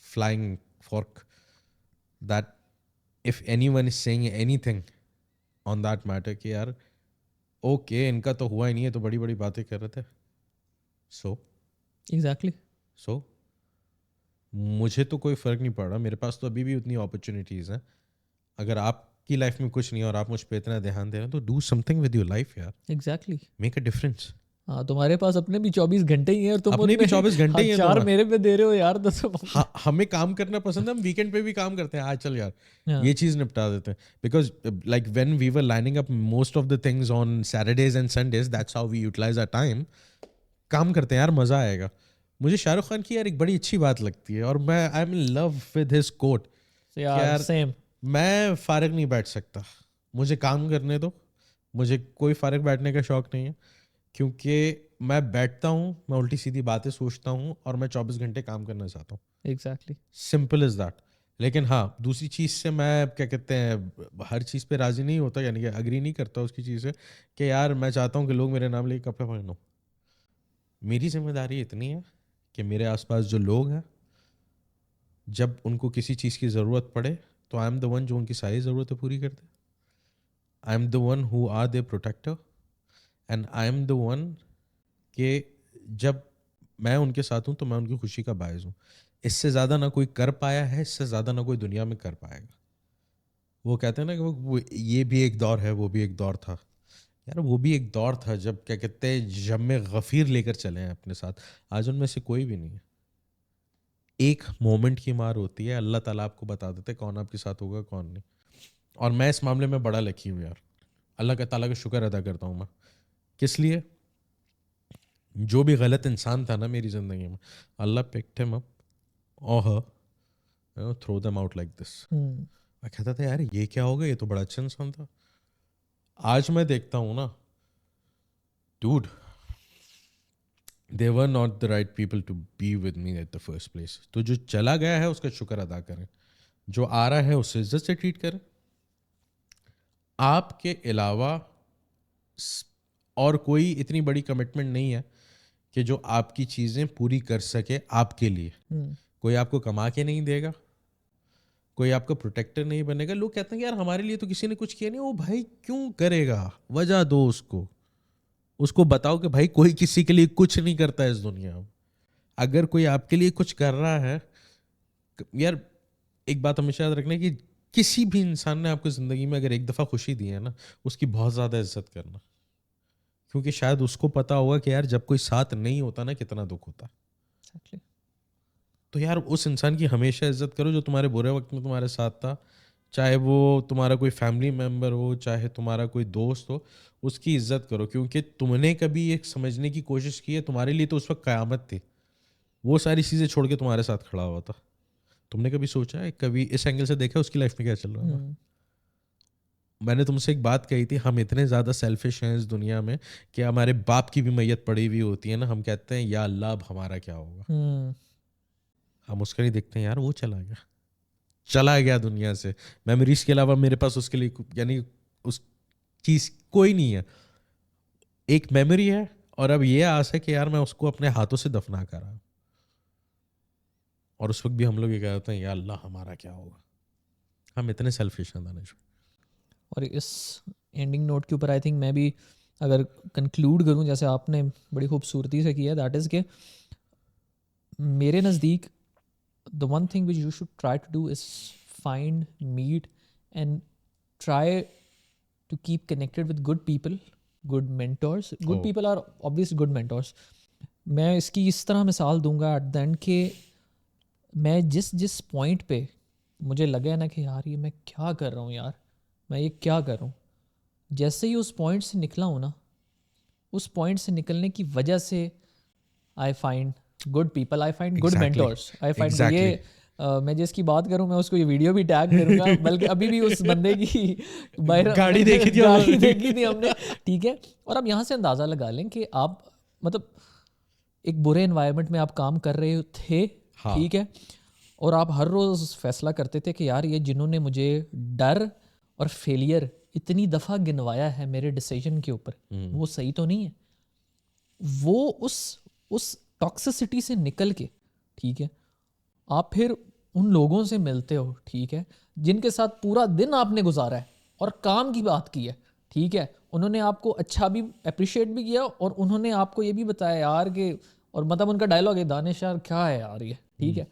flying fork that if anyone is seeing anything on that matter کہ یار اوکے ان کا تو ہوا ہی نہیں ہے تو بڑی بڑی باتیں کر رہے تھے. ایگزیکٹلی. سو مجھے تو کوئی فرق نہیں پڑ رہا. میرے پاس تو ابھی بھی اتنی اپرچونیٹیز ہیں. اگر آپ کی لائف میں کچھ نہیں اور آپ مجھ پہ اتنا دھیان دے رہے ہیں تو do some thing with your life یار. ایگزیکٹلی. Make a difference. ہاں تمہارے پاس اپنے بھی 24 گھنٹے ہی ہیں اور تم اپنے بھی 24 گھنٹے ہی ہیں 4 میرے پہ دے رہے ہو یار. ہمیں کام کرنا پسند ہے, ہم ویکینڈ پہ بھی کام کرتے ہیں, چل یار یہ چیز نپٹا دیتے ہیں. Because like when we were lining up most of the things on Saturdays and Sundays, that's how we utilize our time. کام کرتے ہیں یار, مزہ آئے گا. مجھے شاہ رخ خان کی یار ایک بڑی اچھی بات لگتی ہے, اور میں I am in love with his quote. یار میں فارغ نہیں بیٹھ سکتا, مجھے کام کرنے دو. مجھے کوئی فارغ بیٹھنے کا شوق نہیں ہے, کیونکہ میں بیٹھتا ہوں, میں الٹی سیدھی باتیں سوچتا ہوں, اور میں 24 گھنٹے کام کرنا چاہتا ہوں. Exactly, simple is that. لیکن ہاں دوسری چیز سے میں کیا کہتے ہیں ہر چیز پہ راضی نہیں ہوتا, یعنی کہ اگری نہیں کرتا اس کی چیز سے کہ یار میں چاہتا ہوں کہ لوگ میرے نام لے کے کپڑے پہنو. میری ذمہ داری اتنی ہے کہ میرے آس پاس جو لوگ ہیں, جب ان کو کسی چیز کی ضرورت پڑے تو آئی ایم دا ون جو ان کی ساری ضرورتیں پوری کر دے. I am the one who are their protector, and I am the one کہ جب میں ان کے ساتھ ہوں تو میں ان کی خوشی کا باعث ہوں. اس سے زیادہ نہ کوئی کر پایا ہے, اس سے زیادہ نہ کوئی دنیا میں کر پائے گا. وہ کہتے ہیں نا کہ وہ یہ بھی ایک دور ہے, وہ بھی ایک دور تھا. یار وہ بھی ایک دور تھا جب کیا کہتے ہیں جم غفیر لے کر چلے ہیں اپنے ساتھ. آج ان میں سے کوئی بھی نہیں ہے. ایک مومنٹ کی مار ہوتی ہے, اللہ تعالیٰ آپ کو بتا دیتے ہیں کون آپ کے ساتھ ہوگا کون نہیں. اور میں اس معاملے میں بڑا لکی ہوں یار, اللہ کا تعالیٰ کا شکر ادا کرتا ہوں میں. کس لیے؟ جو بھی غلط انسان تھا نا میری زندگی میں, اللہ picked him up or her, throw them out like this. میں کہتا تھا یار یہ کیا ہوگا, یہ تو بڑا اچھا انسان تھا. آج میں دیکھتا ہوں نا dude, they were not the right people to be with me at the first place. تو جو چلا گیا ہے اس کا شکر ادا کریں, جو آ رہا ہے اسے عزت سے ٹریٹ کریں. آپ کے علاوہ اور کوئی اتنی بڑی کمٹمنٹ نہیں ہے کہ جو آپ کی چیزیں پوری کر سکے آپ کے لیے. کوئی آپ کو کما کے نہیں دے گا, کوئی آپ کا پروٹیکٹر نہیں بنے گا. لوگ کہتے ہیں کہ یار ہمارے لیے تو کسی نے کچھ کیا نہیں. وہ بھائی کیوں کرے گا, وجہ دو اس کو بتاؤ کہ بھائی کوئی کسی کے لیے کچھ نہیں کرتا اس دنیا میں. اگر کوئی آپ کے لیے کچھ کر رہا ہے, یار ایک بات ہمیشہ یاد رکھنا کہ کسی بھی انسان نے آپ کو زندگی میں اگر ایک دفعہ خوشی دی ہے نا, اس کی بہت زیادہ عزت کرنا, کیونکہ شاید اس کو پتا ہوگا کہ یار جب کوئی ساتھ نہیں ہوتا نا کتنا دکھ ہوتا. تو یار اس انسان کی ہمیشہ عزت کرو جو تمہارے برے وقت میں تمہارے ساتھ تھا, چاہے وہ تمہارا کوئی فیملی ممبر ہو, چاہے تمہارا کوئی دوست ہو. اس کی عزت کرو, کیونکہ تم نے کبھی ایک سمجھنے کی کوشش کی ہے, تمہارے لیے تو اس وقت قیامت تھی. وہ ساری چیزیں چھوڑ کے تمہارے ساتھ کھڑا ہوا تھا. تم نے کبھی سوچا ہے, کبھی اس اینگل سے دیکھا اس کی لائف میں کیا چل رہا ہے؟ میں نے تم سے ایک بات کہی تھی, ہم اتنے زیادہ سیلفش ہیں اس دنیا میں کہ ہمارے باپ کی بھی میت پڑی ہوئی ہوتی ہے نا, ہم کہتے ہیں یا اللہ اب ہمارا کیا ہوگا. ہم اس کا نہیں دیکھتے ہیں, یار وہ چلا گیا دنیا سے. میموریز کے علاوہ میرے پاس اس کے لیے یعنی اس چیز کوئی نہیں ہے. ایک میموری ہے, اور اب یہ آس ہے کہ یار میں اس کو اپنے ہاتھوں سے دفنا کر رہا ہوں. اور اس وقت بھی ہم لوگ یہ کہتے ہیں یا اللہ ہمارا کیا ہوگا. ہم اتنے سیلفش ہیں دانش. اور اس اینڈنگ نوٹ کے اوپر آئی تھنک میں بھی اگر کنکلوڈ کروں جیسے آپ نے بڑی خوبصورتی سے کیا, دیٹ از کہ میرے نزدیک the one thing which you should try to do is find, meet and try to keep connected with good people, good mentors. Good people are obviously good mentors. میں اس کی اس طرح مثال دوں گا ایٹ دا اینڈ کہ میں جس پوائنٹ پہ مجھے لگا نا کہ یار یہ میں کیا کر رہا ہوں, یار میں یہ کیا کر رہا ہوں, جیسے ہی اس پوائنٹ سے نکلا ہوں نا, اس پوائنٹ سے نکلنے کی وجہ سے I find good people, I find good mentors, I find یہ میں جس کی بات کروں میں اس کو یہ ویڈیو بھی ٹیگ کروں گا, بلکہ ابھی بھی اس بندے کی گاڑی دیکھی تھی ہم نے, ٹھیک ہے. اور اب یہاں سے اندازہ لگا لیں کہ آپ مطلب ایک برے انوائرمنٹ میں آپ کام کر رہے تھے, ٹھیک ہے, اور آپ ہر روز فیصلہ کرتے تھے کہ یار یہ جنہوں نے مجھے ڈر اور فیلئر اتنی دفعہ گنوایا ہے میرے ڈیسیجن کے اوپر, وہ صحیح تو نہیں ہے. وہ اس ٹاکسسٹی سے نکل کے, ٹھیک ہے, آپ پھر ان لوگوں سے ملتے ہو, ٹھیک ہے, جن کے ساتھ پورا دن آپ نے گزارا ہے اور کام کی بات کی ہے, ٹھیک ہے, انہوں نے آپ کو اچھا بھی اپریشیٹ بھی کیا, اور انہوں نے آپ کو یہ بھی بتایا یار کہ, اور مطلب ان کا ڈائلاگ ہے دانش یار کیا ہے یار یہ, ٹھیک ہے.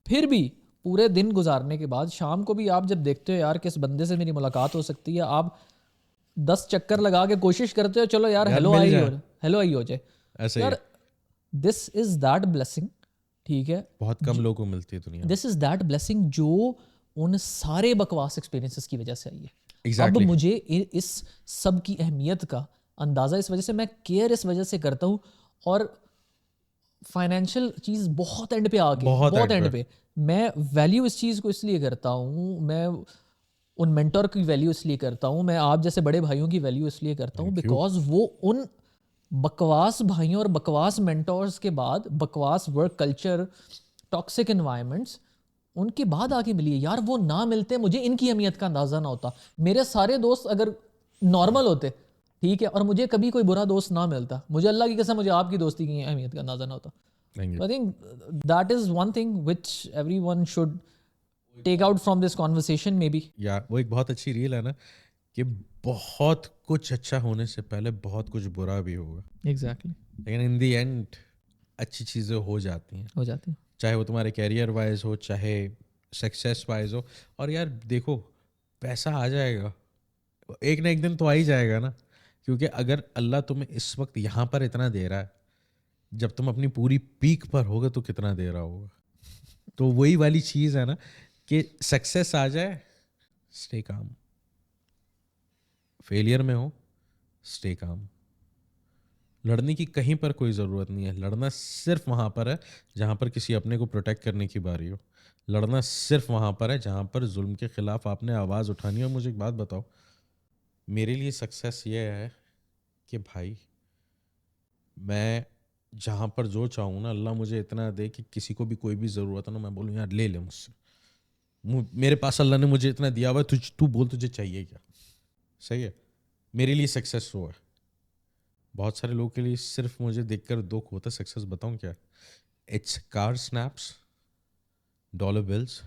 پھر بھی پورے دن گزارنے کے بعد شام کو بھی آپ جب دیکھتے ہو یار کہ اس بندے سے میری ملاقات ہو سکتی ہے, آپ 10 چکر لگا کے کوشش کرتے ہو چلو یار ہیلو ہیلو آئی ہو جائے. ایسے یار دس از دیٹ بلیسنگ, ٹھیک ہے, بہت کم لوگوں کو ملتی ہے دنیا. دس از دیٹ بلیسنگ جو ان سارے بکواس ایکسپیرینسز کی وجہ سے آئی ہے. اب Exactly. مجھے اس سب کی اہمیت کا اندازہ اس وجہ سے, میں کیئر اس وجہ سے کرتا ہوں, اور فائنینشیل چیز بہت اینڈ پہ آ کے, بہت اینڈ پہ میں ویلیو اس چیز کو اس لیے کرتا ہوں, میں ان مینٹور کی ویلیو اس لیے کرتا ہوں, میں آپ جیسے بڑے بھائیوں کی ویلیو اس لیے کرتا ہوں بیکاز وہ ان بکواس بھائیوں اور بکواس مینٹورز کے بعد, بکواس ورک کلچر, ٹاکسک انوائرمنٹس, ان کے بعد آگے ملی ہے. یار وہ نہ ملتے مجھے ان کی اہمیت کا اندازہ نہ ہوتا. میرے سارے دوست اگر نارمل ہوتے, ٹھیک ہے, اور مجھے کبھی کوئی برا دوست نہ ملتا, مجھے اللہ کی قسم مجھے آپ کی دوستی کی اہمیت کا اندازہ نہ ہوتا. I think that is one thing which everyone should take out from this conversation maybe. یا وہ ایک بہت اچھی ریل ہے نا کہ بہت کچھ اچھا ہونے سے پہلے بہت کچھ برا بھی ہوگا. Exactly. لیکن ان دی اینڈ اچھی چیزیں ہو جاتی ہیں, ہو جاتی ہیں, چاہے وہ تمہارے کیریئر وائز ہو, چاہے سکسیس وائز ہو. اور یار دیکھو پیسہ آ جائے گا, ایک نہ ایک دن تو آ ہی جائے گا نا, کیونکہ اگر اللہ تمہیں اس وقت یہاں پر اتنا دے رہا ہے, جب تم اپنی پوری پیک پر ہوگا تو کتنا دے رہا ہوگا. تو وہی والی چیز ہے نا کہ سکسیس آ جائے, اسٹے کام, فیلئر میں ہو اسٹے کام. لڑنے کی کہیں پر کوئی ضرورت نہیں ہے, لڑنا صرف وہاں پر ہے جہاں پر کسی اپنے کو پروٹیکٹ کرنے کی باری ہو. لڑنا صرف وہاں پر ہے جہاں پر ظلم کے خلاف آپ نے آواز اٹھانی ہے. اور مجھے ایک بات بتاؤ, میرے لیے سکسیس یہ ہے کہ بھائی میں جہاں پر جو چاہوں نا, اللہ مجھے اتنا دے کہ کسی کو بھی کوئی بھی ضرورت ہے نا, میں بولوں یار لے لے مجھ سے, میرے پاس اللہ نے مجھے اتنا دیا ہوا ہے, تو بول تجھے چاہیے کیا. صحیح ہے, میرے لیے سکسیس وہ ہے. بہت سارے لوگوں کے لیے صرف مجھے دیکھ کر دکھ ہوتا ہے. سکسیس بتاؤں کیا, it's car snaps, dollar bills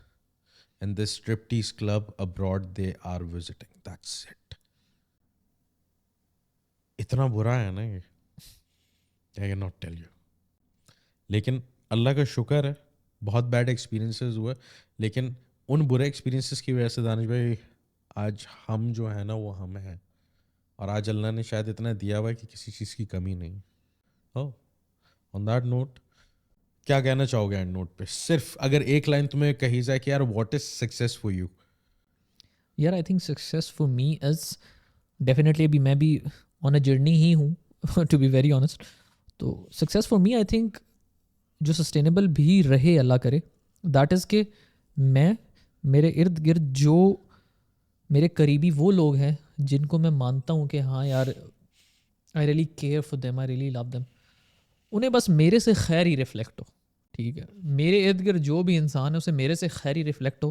and this striptease club abroad they are visiting, that's it. اتنا برا ہے نا یہ, I cannot tell you. لیکن اللہ کا شکر ہے بہت بیڈ ایکسپیرینسز ہوئے, لیکن ان برے ایکسپیرینسز کی وجہ سے دانش بھائی آج ہم جو ہیں نا وہ ہم ہیں, اور آج اللہ نے شاید اتنا دیا ہوا ہے کہ کسی چیز کی کمی نہیں. آن دیٹ نوٹ کیا کہنا چاہو گے اینڈ نوٹ پہ, صرف اگر ایک لائن تمہیں کہی جائے کہ یار what is success for you? یار I think success for me is definitely, ابھی میں بھی آن اے جرنی ہی ہوں ٹو بی ویری آنیسٹ. تو success for me I think جو سسٹینیبل بھی رہے اللہ کرے, دیٹ از کہ میں میرے ارد گرد جو میرے قریبی وہ لوگ ہیں جن کو میں مانتا ہوں کہ ہاں یار I really care for them, I really love them, انہیں بس میرے سے خیر ہی ریفلیکٹ ہو. ٹھیک ہے, میرے ارد گرد جو بھی انسان ہے اسے میرے سے خیر ہی ریفلیکٹ ہو,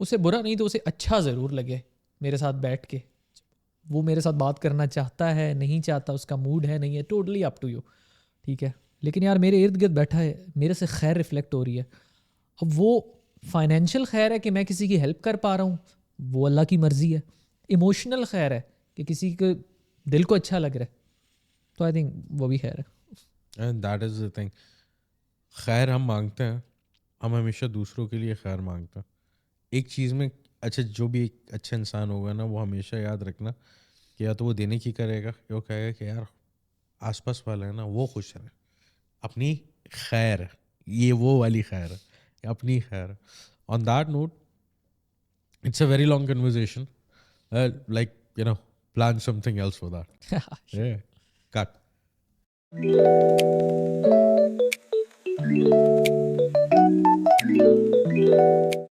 اسے برا نہیں تو اسے اچھا ضرور لگے میرے ساتھ بیٹھ کے. وہ میرے ساتھ بات کرنا چاہتا ہے نہیں چاہتا, اس کا موڈ ہے نہیں ہے, ٹوٹلی اپ ٹو یو. ٹھیک ہے, لیکن یار میرے ارد گرد بیٹھا ہے, میرے سے خیر ریفلیکٹ ہو رہی ہے. اب وہ فائنینشیل خیر ہے کہ میں کسی کی ہیلپ کر پا رہا ہوں, وہ اللہ کی مرضی ہے. ایموشنل خیر ہے کہ کسی کے دل کو اچھا لگ رہا ہے, تو آئی تھنک وہ بھی خیر ہے. And that is the thing, خیر ہم مانگتے ہیں, ہم ہمیشہ دوسروں کے لیے خیر مانگتے ہیں. ایک چیز میں اچھا, جو بھی ایک اچھا انسان ہوگا نا وہ ہمیشہ یاد رکھنا کہ یا تو وہ دینے کی کرے گا, یا وہ کہے گا کہ یار آس پاس والے ہیں نا وہ خوش رہے, اپنی خیر, یہ وہ والی خیر ہے, اپنی خیر. On that note it's a very long conversation, like you know plan something else for that. Cut.